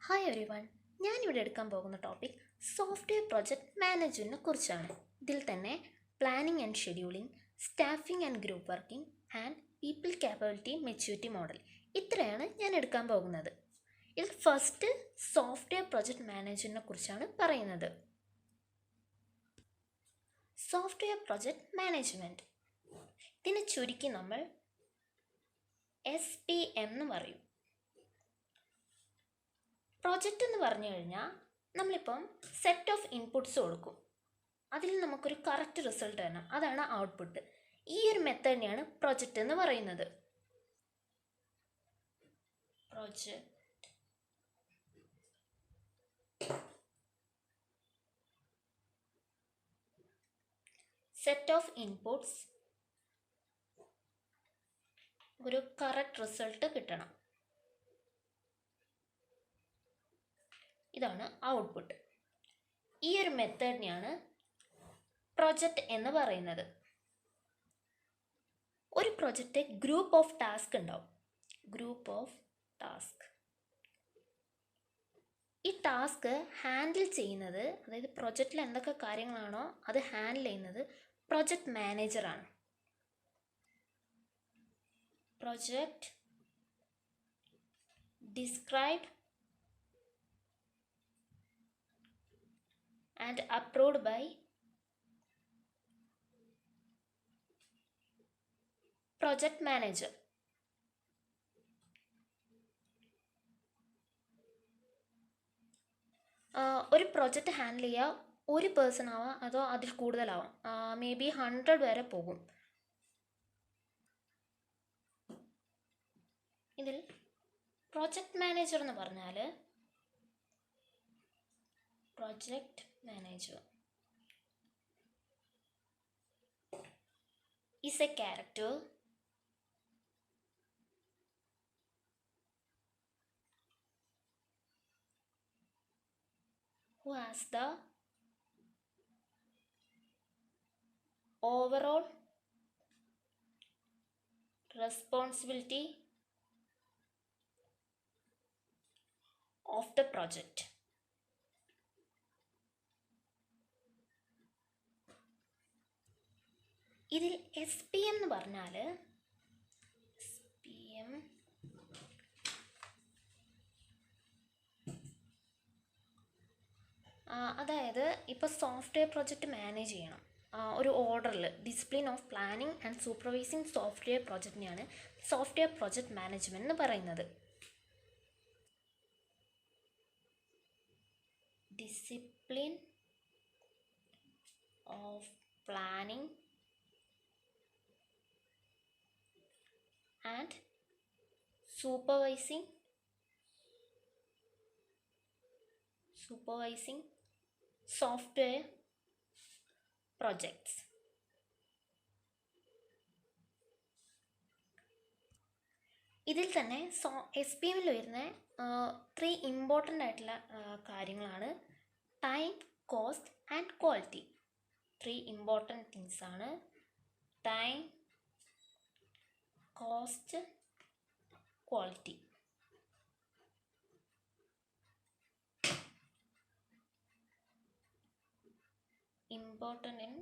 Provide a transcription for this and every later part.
Hi every one, ഞാനിവിടെ എടുക്കാൻ പോകുന്ന ടോപ്പിക് സോഫ്റ്റ്വെയർ പ്രൊജക്റ്റ് മാനേജ്മെൻറ്റിനെ കുറിച്ചാണ്. ഇതിൽ തന്നെ planning and scheduling, staffing and group working and people capability maturity model, ഇത്രയാണ് ഞാൻ എടുക്കാൻ പോകുന്നത്. ഇതിൽ ഫസ്റ്റ് സോഫ്റ്റ്വെയർ പ്രൊജക്റ്റ് മാനേജ്മെൻറ്റിനെ കുറിച്ചാണ് പറയുന്നത്. സോഫ്റ്റ്വെയർ പ്രൊജക്റ്റ് മാനേജ്മെൻറ്റ് ഇതിനെ ചുരുക്കി നമ്മൾ SPM എന്ന് പറയും. പ്രോജക്റ്റ് എന്ന് പറഞ്ഞു കഴിഞ്ഞാൽ നമ്മളിപ്പം സെറ്റ് ഓഫ് ഇൻപുട്സ് കൊടുക്കും, അതിൽ നമുക്കൊരു കറക്റ്റ് റിസൾട്ട് തരണം, അതാണ് ഔട്ട്പുട്ട്. ഈ ഒരു മെത്തേഡിനെയാണ് പ്രോജക്റ്റ് എന്ന് പറയുന്നത്. പ്രോജക്റ്റ് സെറ്റ് ഓഫ് ഇൻപുട്സ്, ഒരു കറക്റ്റ് റിസൾട്ട് കിട്ടണം, ഇതാണ് ഔട്ട്പുട്ട്. ഈ ഒരു മെത്തേഡിനെയാണ് പ്രൊജക്റ്റ് എന്ന് പറയുന്നത്. ഒരു പ്രൊജക്റ്റ് ഗ്രൂപ്പ് ഓഫ് ടാസ്ക് ഉണ്ടാവും. ഗ്രൂപ്പ് ഓഫ് ടാസ്ക്, ഈ ടാസ്ക് ഹാൻഡിൽ ചെയ്യുന്നത്, അതായത് പ്രൊജക്റ്റിൽ എന്തൊക്കെ കാര്യങ്ങളാണോ അത് ഹാൻഡിൽ ചെയ്യുന്നത് പ്രൊജക്റ്റ് മാനേജറാണ്. Project described and approved by project manager. ഒരു പ്രൊജക്റ്റ് ഹാൻഡിൽ ചെയ്യുക ഒരു പേഴ്സൺ ആവാം, അതോ അതിൽ കൂടുതലാവാം, മേ ബി 100 വരെ പോകും. ഇതിൽ പ്രൊജക്റ്റ് മാനേജർ എന്ന് പറഞ്ഞാൽ project manager is a character who has the overall responsibility of the project. ഇതിൽ SPM എന്ന് പറഞ്ഞാൽ അതായത് ഇപ്പോൾ സോഫ്റ്റ്വെയർ പ്രൊജക്റ്റ് മാനേജ് ചെയ്യണം ഒരു ഓർഡറിൽ, discipline of planning and supervising software പ്രൊജക്റ്റിനെയാണ് സോഫ്റ്റ്വെയർ പ്രൊജക്റ്റ് മാനേജ്മെൻറ്റ് എന്ന് പറയുന്നത്. Discipline of planning and supervising software projects. ഇതിൽ തന്നെ SPMൽ വരുന്ന 3 ഇമ്പോർട്ടൻ്റ് ആയിട്ടുള്ള കാര്യങ്ങളാണ് time, cost and quality. 3 important things ആണ് time, cost, quality. Important in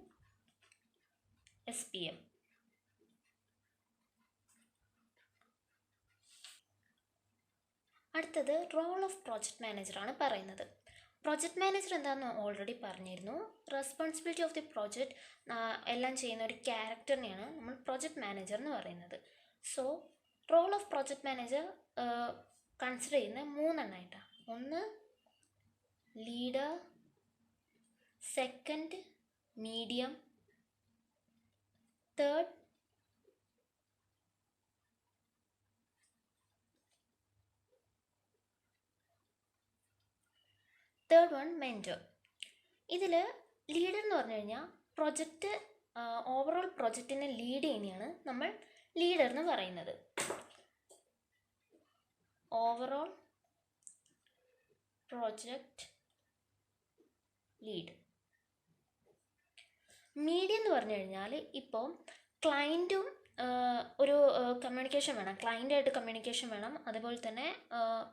SPM. അടുത്തത് റോൾ ഓഫ് പ്രോജക്റ്റ് മാനേജറാണ് പറയുന്നത്. പ്രോജക്റ്റ് മാനേജർ എന്താണെന്ന് ഓൾറെഡി പറഞ്ഞിരുന്നു. റെസ്പോൺസിബിലിറ്റി ഓഫ് ദി പ്രോജക്റ്റ് എല്ലാം ചെയ്യുന്ന ഒരു ക്യാരക്ടറിനെയാണ് നമ്മൾ പ്രോജക്റ്റ് മാനേജർ എന്ന് പറയുന്നത്. So role of project manager consider ചെയ്യുന്ന 3 എണ്ണമായിട്ടാണ്. ഒന്ന് leader, second medium, third one mentor. ഇതിൽ ലീഡർ എന്ന് പറഞ്ഞു കഴിഞ്ഞാൽ പ്രൊജക്റ്റ് ഓവറോൾ പ്രൊജക്റ്റിനെ ലീഡ് ചെയ്യുന്നതാണ് നമ്മൾ ലീഡർ എന്ന് പറയുന്നത്. Overall project lead. മീഡിയം എന്ന് പറഞ്ഞു കഴിഞ്ഞാൽ ഇപ്പോൾ ക്ലയൻറ്റും ഒരു കമ്മ്യൂണിക്കേഷൻ വേണം, ക്ലയൻറ്റായിട്ട് കമ്മ്യൂണിക്കേഷൻ വേണം. അതുപോലെ തന്നെ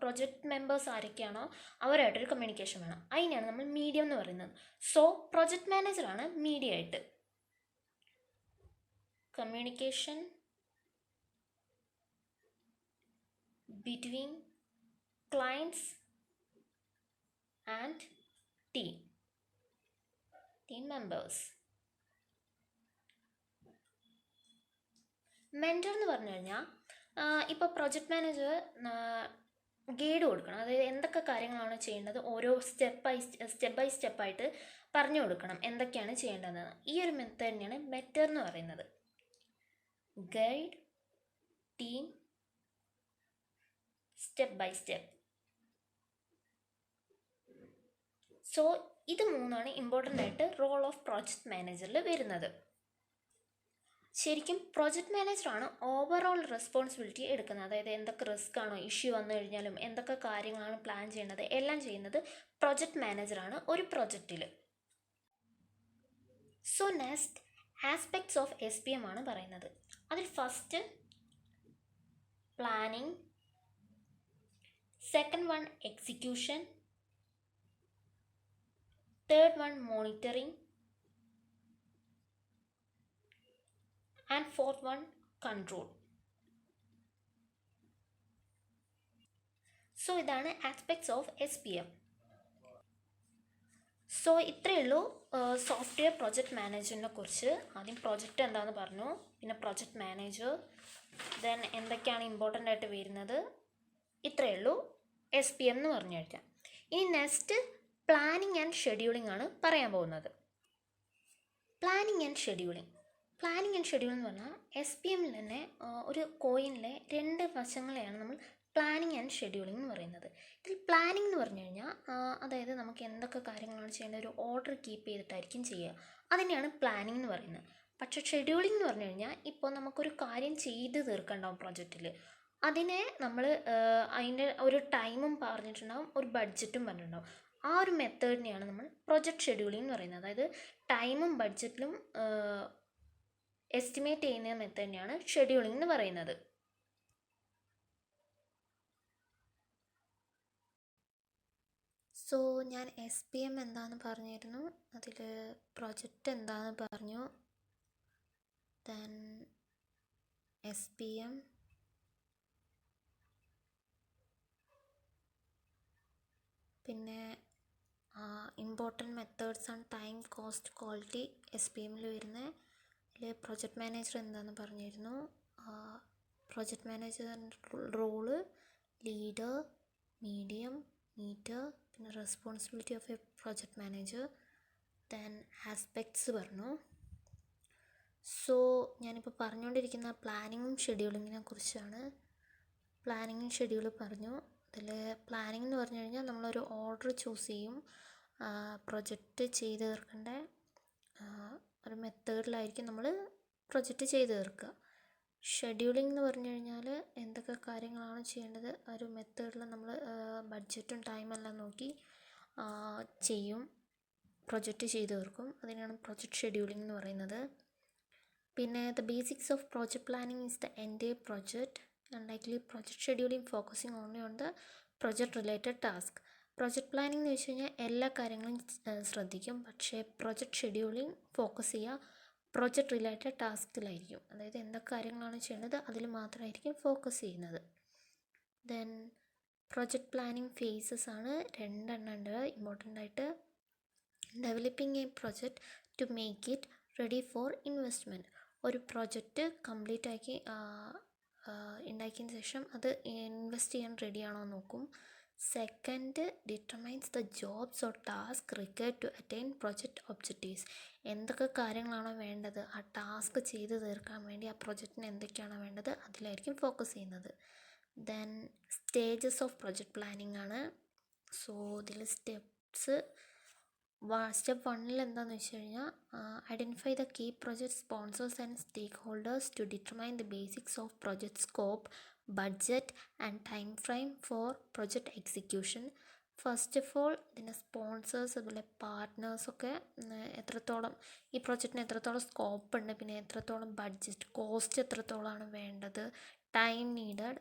പ്രൊജക്റ്റ് മെമ്പേഴ്സ് ആരൊക്കെയാണോ അവരായിട്ടൊരു കമ്മ്യൂണിക്കേഷൻ വേണം. അതിനെയാണ് നമ്മൾ മീഡിയം എന്ന് പറയുന്നത്. സോ പ്രൊജക്റ്റ് മാനേജറാണ് മീഡിയ ആയിട്ട്. Communication between clients and team members. Mentor എന്ന് പറഞ്ഞു കഴിഞ്ഞാൽ ഇപ്പോൾ പ്രൊജക്റ്റ് മാനേജർ ഗൈഡ് കൊടുക്കണം. അതായത് എന്തൊക്കെ കാര്യങ്ങളാണ് ചെയ്യേണ്ടത് ഓരോ സ്റ്റെപ്പ് ബൈ സ്റ്റെപ്പായിട്ട് പറഞ്ഞു കൊടുക്കണം എന്തൊക്കെയാണ് ചെയ്യേണ്ടതെന്ന്. ഈ ഒരു മെത്തേഡിനെയാണ് മെൻറ്റർ എന്ന് പറയുന്നത്. Guide, team, step by step. So ഇത് മൂന്നാണ് ഇമ്പോർട്ടൻ്റ് ആയിട്ട് റോൾ ഓഫ് പ്രോജക്റ്റ് മാനേജറിൽ വരുന്നത്. ശരിക്കും പ്രോജക്റ്റ് മാനേജറാണ് ഓവറോൾ റെസ്പോൺസിബിലിറ്റി എടുക്കുന്നത്. അതായത് എന്തൊക്കെ റിസ്ക് ആണോ ഇഷ്യൂ വന്നു കഴിഞ്ഞാലും എന്തൊക്കെ കാര്യങ്ങളാണ് പ്ലാൻ ചെയ്യുന്നത് എല്ലാം ചെയ്യുന്നത് പ്രോജക്റ്റ് മാനേജറാണ് ഒരു പ്രൊജക്റ്റിൽ. So next aspects of SPM ആണ് പറയുന്നത്. അതിൽ first planning, second one execution, third one monitoring and fourth one control. So ഇതാണ് ആസ്പെക്ട്സ് ഓഫ് SPM. സോ ഇത്രയേ ഉള്ളൂ സോഫ്റ്റ്വെയർ പ്രോജക്റ്റ് മാനേജറിനെ കുറിച്ച്. ആദ്യം പ്രോജക്റ്റ് എന്താണെന്ന് പറഞ്ഞു, പിന്നെ പ്രോജക്റ്റ് മാനേജർ, ദെൻ എന്തൊക്കെയാണ് ഇമ്പോർട്ടൻ്റ് ആയിട്ട് വരുന്നത്. ഇത്രയേ ഉള്ളൂ SPM എന്ന് പറഞ്ഞു കഴിഞ്ഞാൽ. ഇനി നെക്സ്റ്റ് പ്ലാനിങ് ആൻഡ് ഷെഡ്യൂളിംഗ് ആണ് പറയാൻ പോകുന്നത്. പ്ലാനിങ് ആൻഡ് ഷെഡ്യൂളിംഗ് എന്ന് പറഞ്ഞാൽ SPMൽ തന്നെ ഒരു കോയിനിലെ രണ്ട് വശങ്ങളെയാണ് നമ്മൾ പ്ലാനിങ് ആൻഡ് ഷെഡ്യൂളിംഗ് എന്ന് പറയുന്നത്. ഇതിൽ പ്ലാനിങ് എന്ന് പറഞ്ഞു കഴിഞ്ഞാൽ അതായത് നമുക്ക് എന്തൊക്കെ കാര്യങ്ങളാണ് ചെയ്യേണ്ടത് ഒരു ഓർഡർ കീപ്പ് ചെയ്തിട്ടായിരിക്കും ചെയ്യുക, അതിനെയാണ് പ്ലാനിങ് എന്ന് പറയുന്നത്. പക്ഷേ ഷെഡ്യൂളിംഗ് എന്ന് പറഞ്ഞു കഴിഞ്ഞാൽ ഇപ്പോൾ നമുക്കൊരു കാര്യം ചെയ്ത് തീർക്കണ്ടാവും പ്രൊജക്റ്റിൽ, അതിനെ നമ്മൾ അതിൻ്റെ ഒരു ടൈമും പറഞ്ഞിട്ടുണ്ടാവും, ഒരു ബഡ്ജറ്റും പറഞ്ഞിട്ടുണ്ടാവും. ആ ഒരു മെത്തേഡിനെയാണ് നമ്മൾ പ്രൊജക്റ്റ് ഷെഡ്യൂളിംഗ് എന്ന് പറയുന്നത്. അതായത് ടൈമും ബഡ്ജറ്റിലും എസ്റ്റിമേറ്റ് ചെയ്യുന്ന മെത്തേഡിനെയാണ് ഷെഡ്യൂളിംഗ് എന്ന് പറയുന്നത്. സോ ഞാൻ SPM എന്താണെന്ന് പറഞ്ഞിരുന്നു, അതിൽ പ്രൊജക്റ്റ് എന്താണെന്ന് പറഞ്ഞു, ദെൻ SPM, പിന്നെ important methods and time, cost, quality SPMൽ വരുന്ന. അതിൽ പ്രൊജക്റ്റ് മാനേജർ എന്താണെന്ന് പറഞ്ഞിരുന്നു. പ്രൊജക്റ്റ് മാനേജറിൻ്റെ റോള് ലീഡർ, മീഡിയം, മീറ്റർ, പിന്നെ responsibility of a project manager, then aspects പറഞ്ഞു. സോ ഞാനിപ്പോൾ പറഞ്ഞുകൊണ്ടിരിക്കുന്ന പ്ലാനിങ്ങും ഷെഡ്യൂളിങ്ങിനെ കുറിച്ചാണ്. പ്ലാനിങ്ങും ഷെഡ്യൂൾ പറഞ്ഞു. അതിൽ പ്ലാനിങ് എന്ന് പറഞ്ഞു കഴിഞ്ഞാൽ നമ്മളൊരു ഓർഡർ ചൂസ് ചെയ്യും, പ്രൊജക്റ്റ് ചെയ്ത് തീർക്കേണ്ട ഒരു മെത്തേഡിലായിരിക്കും നമ്മൾ പ്രൊജക്റ്റ് ചെയ്ത് തീർക്കുക. ഷെഡ്യൂളിംഗ് എന്ന് പറഞ്ഞു കഴിഞ്ഞാൽ എന്തൊക്കെ കാര്യങ്ങളാണ് ചെയ്യേണ്ടത് ആ ഒരു മെത്തേഡിൽ നമ്മൾ ബഡ്ജറ്റും ടൈമെല്ലാം നോക്കി ചെയ്യും, പ്രൊജക്റ്റ് ചെയ്ത് തീർക്കും. അതിനാണ് പ്രൊജക്റ്റ് ഷെഡ്യൂളിംഗ് എന്ന് പറയുന്നത്. പിന്നെ the basics of project planning is the entire project and likely project scheduling focusing only on the project related task. Project planning എന്ന് വെച്ച് കഴിഞ്ഞാൽ എല്ലാ കാര്യങ്ങളും ശ്രദ്ധിക്കും, പക്ഷേ പ്രൊജക്റ്റ് ഷെഡ്യൂളിംഗ് ഫോക്കസ് ചെയ്യുക പ്രൊജക്റ്റ് റിലേറ്റഡ് ടാസ്കിലായിരിക്കും. അതായത് എന്തൊക്കെ കാര്യങ്ങളാണ് ചെയ്യേണ്ടത് അതിൽ മാത്രമായിരിക്കും ഫോക്കസ് ചെയ്യുന്നത്. ദെൻ പ്രൊജക്റ്റ് പ്ലാനിങ് ഫേസസ് ആണ് രണ്ടെണ്ണം ഉണ്ട് ഇമ്പോർട്ടൻ്റ് ആയിട്ട്. Developing a project to make it ready for investment. ഒരു പ്രൊജക്റ്റ് കംപ്ലീറ്റ് ആക്കി ഉണ്ടാക്കിയതിന് ശേഷം അത് ഇൻവെസ്റ്റ് ചെയ്യാൻ റെഡിയാണോ നോക്കും. Second, determines the jobs or task required to attain project objectives. എന്തൊക്കെ കാര്യങ്ങളാണോ വേണ്ടത് ആ ടാസ്ക് ചെയ്ത് തീർക്കാൻ വേണ്ടി ആ പ്രൊജക്റ്റിന് എന്തൊക്കെയാണോ വേണ്ടത് അതിലായിരിക്കും ഫോക്കസ് ചെയ്യുന്നത്. Then stages of project planning ആണ്. സോ ഇതിൽ സ്റ്റെപ്പ് 1 എന്താണെന്ന് വെച്ച് കഴിഞ്ഞാൽ identify the key project sponsors and stakeholders to determine the basics of project scope, budget and time frame for project execution. First of all ഇതിൻ്റെ sponsors അതുപോലെ പാർട്ട്നേഴ്സൊക്കെ എത്രത്തോളം ഈ പ്രൊജക്റ്റിന് എത്രത്തോളം സ്കോപ്പ് ഉണ്ട്, പിന്നെ എത്രത്തോളം ബഡ്ജറ്റ് കോസ്റ്റ് എത്രത്തോളമാണ് വേണ്ടത്, ടൈം നീഡഡ്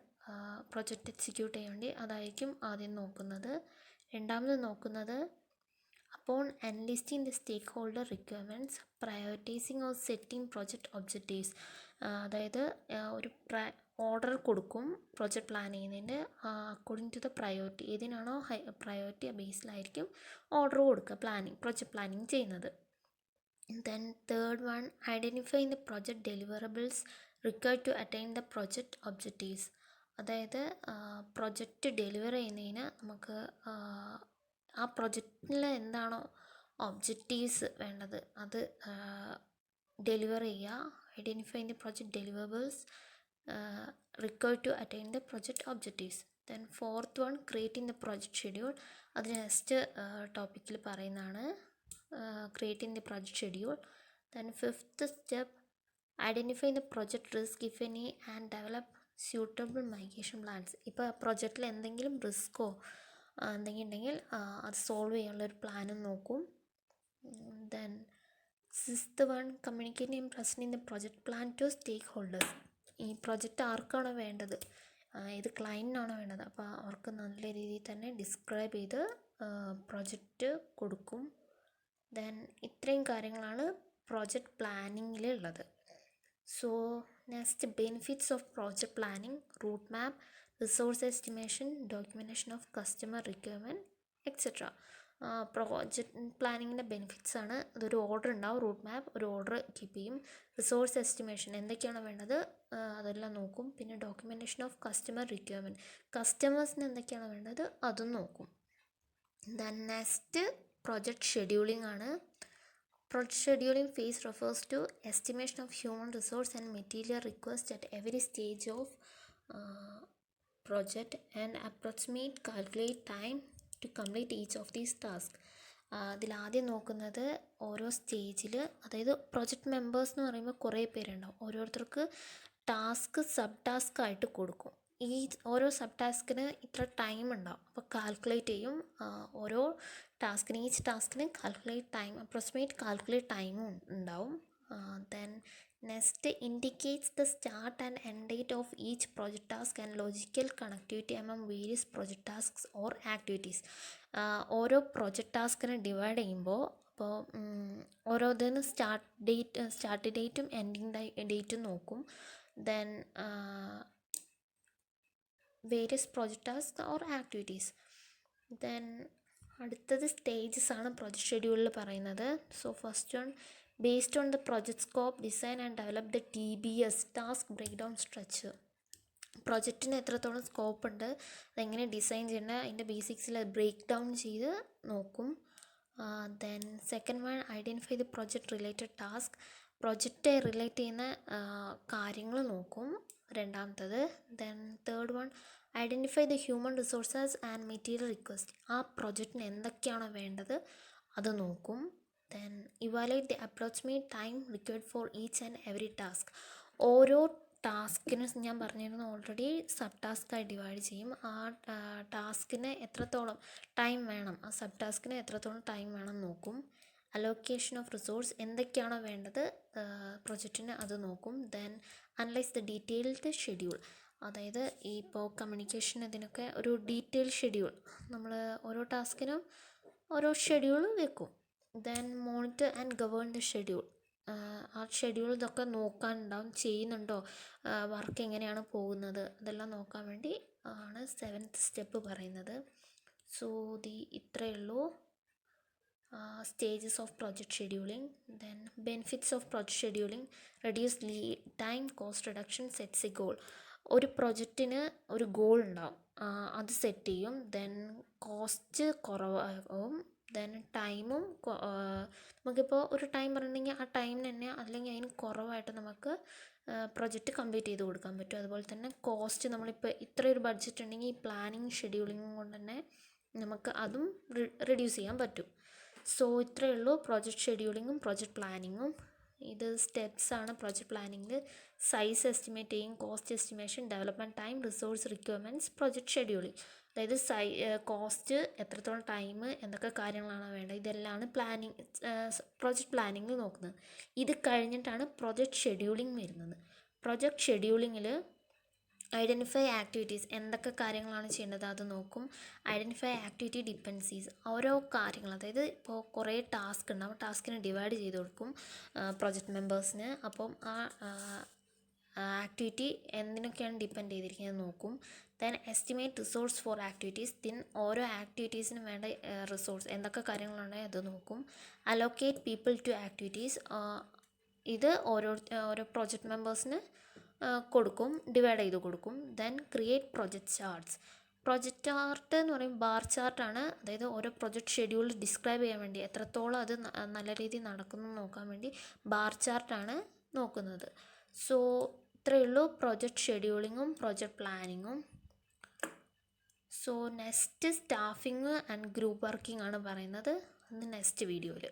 പ്രൊജക്റ്റ് എക്സിക്യൂട്ട് ചെയ്യാൻ വേണ്ടി അതായിരിക്കും ആദ്യം നോക്കുന്നത്. രണ്ടാമത് നോക്കുന്നത് upon enlisting the stakeholder requirements, prioritizing or setting project objectives. അതായത് ഒരു ഓർഡർ കൊടുക്കും പ്രൊജക്റ്റ് പ്ലാൻ ചെയ്യുന്നതിൻ്റെ അക്കോർഡിംഗ് ടു ദ പ്രയോറിറ്റി, ഏതിനാണോ പ്രയോറിറ്റി ബേസിലായിരിക്കും ഓർഡർ കൊടുക്കുക പ്രൊജക്റ്റ് പ്ലാനിങ് ചെയ്യുന്നത്. Then third one, identifying the project deliverables required to attain the project objectives. അതായത് project deliver ചെയ്യുന്നതിന് നമുക്ക് ആ പ്രൊജക്റ്റിൽ എന്താണോ ഒബ്ജക്റ്റീവ്സ് വേണ്ടത് അത് ഡെലിവർ ചെയ്യുക. Identifying the project deliverables required to attain the project objectives. Then fourth one, creating the project schedule. അത് next ടോപ്പിക്കിൽ പറയുന്നതാണ്, creating the project schedule. Then fifth step, identify the project risk if any and develop suitable migration plans. ഇപ്പോൾ പ്രൊജക്റ്റിൽ എന്തെങ്കിലും റിസ്ക്കോ എന്തെങ്കിലും ഉണ്ടെങ്കിൽ അത് solve ചെയ്യാനുള്ളൊരു പ്ലാനും നോക്കും. Then sixth one, communicating and presenting the project plan to stakeholders. ഈ പ്രൊജക്റ്റ് ആർക്കാണോ വേണ്ടത്, ഏത് ക്ലയൻറ്റിനാണോ വേണ്ടത്, അപ്പോൾ അവർക്ക് നല്ല രീതിയിൽ തന്നെ ഡിസ്ക്രൈബ് ചെയ്ത് പ്രൊജക്റ്റ് കൊടുക്കും. ദെൻ ഇത്രയും കാര്യങ്ങളാണ് പ്രൊജക്റ്റ് പ്ലാനിങ്ങിലുള്ളത്. So next, benefits of project planning: route map, resource estimation, documentation of customer requirement etcetera. Project പ്ലാനിങ്ങിൻ്റെ ബെനിഫിറ്റ്സ് ആണ്, അതൊരു ഓർഡർ ഉണ്ടാവും, റൂട്ട് മാപ്പ് ഒരു ഓർഡർ കീപ്പ് ചെയ്യും, റിസോഴ്സ് എസ്റ്റിമേഷൻ എന്തൊക്കെയാണ് വേണ്ടത് അതെല്ലാം നോക്കും, പിന്നെ ഡോക്യുമെൻറ്റേഷൻ ഓഫ് കസ്റ്റമർ റിക്വയർമെൻറ്റ് കസ്റ്റമേഴ്സിന് എന്തൊക്കെയാണ് വേണ്ടത് അതും നോക്കും. ദെൻ നെക്സ്റ്റ് പ്രൊജക്റ്റ് ഷെഡ്യൂളിംഗ് ആണ്. Project scheduling phase refers to estimation of human resource and material requests at every stage of project and approximate calculate time to complete each of these tasks. അതിലാദ്യം നോക്കുന്നത് ഓരോ സ്റ്റേജിൽ, അതായത് project members എന്ന് പറയുമ്പോൾ കുറേ പേരുണ്ടാവും, ഓരോരുത്തർക്ക് ടാസ്ക് സബ് ടാസ്ക് ആയിട്ട് കൊടുക്കും. ഈ ഓരോ സബ് ടാസ്കിന് ഇത്ര ടൈം ഉണ്ടാവും, അപ്പോൾ കാൽക്കുലേറ്റ് ചെയ്യും ഓരോ ടാസ്കിന്, ഈച്ച് ടാസ്കിന് കാൽക്കുലേറ്റ് ടൈം, അപ്രോക്സിമേറ്റ് കാൽക്കുലേറ്റ് ടൈമും ഉണ്ടാവും. Then next, indicates the start and end date of each project task and logical connectivity among various project tasks or activities. ഓരോ പ്രൊജക്റ്റ് ടാസ്കിനെ ഡിവൈഡ് ചെയ്യുമ്പോൾ അപ്പോൾ ഓരോ ഇതിന് സ്റ്റാർട്ട് ഡേറ്റും എൻഡിങ് ഡേറ്റും നോക്കും. Then various project task or activities. Then അടുത്തത് സ്റ്റേജസ് ആണ് പ്രൊജക്റ്റ് ഷെഡ്യൂളിൽ പറയുന്നത്. So first one, based on the project scope, design and develop the TBS, task break down structure. പ്രൊജക്റ്റിന് എത്രത്തോളം സ്കോപ്പ് ഉണ്ട്, അതെങ്ങനെ ഡിസൈൻ ചെയ്യേണ്ടത്, അതിൻ്റെ ബേസിക്സിൽ ബ്രേക്ക് ഡൗൺ ചെയ്ത് നോക്കും. Then second one, identify the project related task, project relate ചെയ്യുന്ന കാര്യങ്ങൾ നോക്കും രണ്ടാമത്തത്. Then third one, identify the human resources and material request, ആ പ്രൊജക്റ്റിന് എന്തൊക്കെയാണോ വേണ്ടത് അത് നോക്കും. Then evaluate the approximate time required for each and every task, ഓരോ ടാസ്കിന് ഞാൻ പറഞ്ഞിരുന്നു ഓൾറെഡി സബ് ടാസ്ക്കായി ഡിവൈഡ് ചെയ്യും. ആ ടാസ്കിന് എത്രത്തോളം ടൈം വേണം, ആ സബ് ടാസ്കിന് എത്രത്തോളം ടൈം വേണം നോക്കും. അലോക്കേഷൻ ഓഫ് റിസോഴ്സ്, എന്തൊക്കെയാണോ വേണ്ടത് പ്രൊജക്റ്റിന് അത് നോക്കും. Then analyse the detailed schedule, അതായത് ഇപ്പോൾ കമ്മ്യൂണിക്കേഷൻ ഇതിനൊക്കെ ഒരു ഡീറ്റെയിൽ ഷെഡ്യൂൾ, നമ്മൾ ഓരോ ടാസ്കിനും ഓരോ ഷെഡ്യൂൾ വെക്കും. Then monitor and govern the schedule, ആ ഷെഡ്യൂൾ ഇതൊക്കെ നോക്കാനുണ്ടാവും, ചെയ്യുന്നുണ്ടോ, വർക്ക് എങ്ങനെയാണ് പോകുന്നത്, അതെല്ലാം നോക്കാൻ വേണ്ടി ആണ് സെവൻത്ത് സ്റ്റെപ്പ് പറയുന്നത്. സോ ഇത്രയേ ഉള്ളൂ stages of project scheduling. Then benefits of project scheduling: reduce lead time, cost reduction, sets a goal. ഒരു പ്രൊജക്റ്റിന് ഒരു ഗോൾ ഉണ്ടാവും, അത് സെറ്റ് ചെയ്യും. Then cost കുറവാകും. ദെൻ ടൈമും നമുക്കിപ്പോൾ ഒരു ടൈം പറഞ്ഞിട്ടുണ്ടെങ്കിൽ ആ ടൈമിന് തന്നെ അല്ലെങ്കിൽ അതിന് കുറവായിട്ട് നമുക്ക് പ്രൊജക്റ്റ് കംപ്ലീറ്റ് ചെയ്ത് കൊടുക്കാൻ പറ്റും. അതുപോലെ തന്നെ കോസ്റ്റ്, നമ്മളിപ്പോൾ ഇത്രയൊരു ബഡ്ജറ്റ് ഉണ്ടെങ്കിൽ ഈ പ്ലാനിങ് ഷെഡ്യൂളിങ്ങും കൊണ്ട് തന്നെ നമുക്ക് അതും റിഡ്യൂസ് ചെയ്യാൻ പറ്റും. സോ ഇത്രയേ ഉള്ളൂ പ്രൊജക്റ്റ് ഷെഡ്യൂളിങ്ങും പ്രൊജക്റ്റ് പ്ലാനിങ്ങും. ഇത് സ്റ്റെപ്സ് ആണ് പ്രോജക്റ്റ് പ്ലാനിങ്ങിൽ. സൈസ് എസ്റ്റിമേറ്റ് ചെയ്യും, cost estimation, development time, resource requirements, project scheduling. അതായത് കോസ്റ്റ്, എത്രത്തോളം ടൈം, എന്തൊക്കെ കാര്യങ്ങളാണ് വേണ്ടത്, ഇതെല്ലാമാണ് പ്രോജക്റ്റ് പ്ലാനിങ്ങിൽ നോക്കുന്നത്. ഇത് കഴിഞ്ഞിട്ടാണ് പ്രൊജക്റ്റ് ഷെഡ്യൂളിംഗ് വരുന്നത്. പ്രൊജക്റ്റ് ഷെഡ്യൂളിങ്ങിൽ ഐഡൻറ്റിഫൈ ആക്ടിവിറ്റീസ്, എന്തൊക്കെ കാര്യങ്ങളാണ് ചെയ്യേണ്ടത് അത് നോക്കും. ഐഡൻറ്റിഫൈ ആക്ടിവിറ്റി ഡിപ്പെൻഡൻസീസ്, ഓരോ കാര്യങ്ങൾ, അതായത് ഇപ്പോൾ കുറേ ടാസ്ക് ഉണ്ടാവും, ടാസ്കിനെ ഡിവൈഡ് ചെയ്ത് കൊടുക്കും പ്രൊജക്റ്റ് മെമ്പേഴ്സിന്. അപ്പം ആ ആക്ടിവിറ്റി എന്തിനൊക്കെയാണ് ഡിപ്പെൻഡ് ചെയ്തിരിക്കുന്നത് നോക്കും. Then estimate resource four activities, ഓരോ ആക്ടിവിറ്റീസിനും വേണ്ട റിസോഴ്സ് എന്തൊക്കെ കാര്യങ്ങളുണ്ടെങ്കിൽ അത് നോക്കും. അലോക്കേറ്റ് പീപ്പിൾ ടു ആക്ടിവിറ്റീസ്, ഇത് ഓരോ പ്രൊജക്റ്റ് മെമ്പേഴ്സിന് കൊടുക്കും, ഡിവൈഡ് ചെയ്ത് കൊടുക്കും. Then create project charts. Project chart എന്ന് പറയുമ്പോൾ ബാർ ചാർട്ടാണ്. അതായത് ഓരോ പ്രൊജക്റ്റ് ഷെഡ്യൂൾ ഡിസ്ക്രൈബ് ചെയ്യാൻ വേണ്ടി, എത്രത്തോളം അത് നല്ല രീതിയിൽ നടക്കുന്നു നോക്കാൻ വേണ്ടി ബാർ ചാർട്ടാണ് നോക്കുന്നത്. സോ ഇത്രയേ ഉള്ളൂ പ്രൊജക്റ്റ് ഷെഡ്യൂളിങ്ങും പ്രൊജക്റ്റ് പ്ലാനിങ്ങും. So next staffing and group working ആണ് പറയുന്നത് നെക്സ്റ്റ് വീഡിയോയിൽ.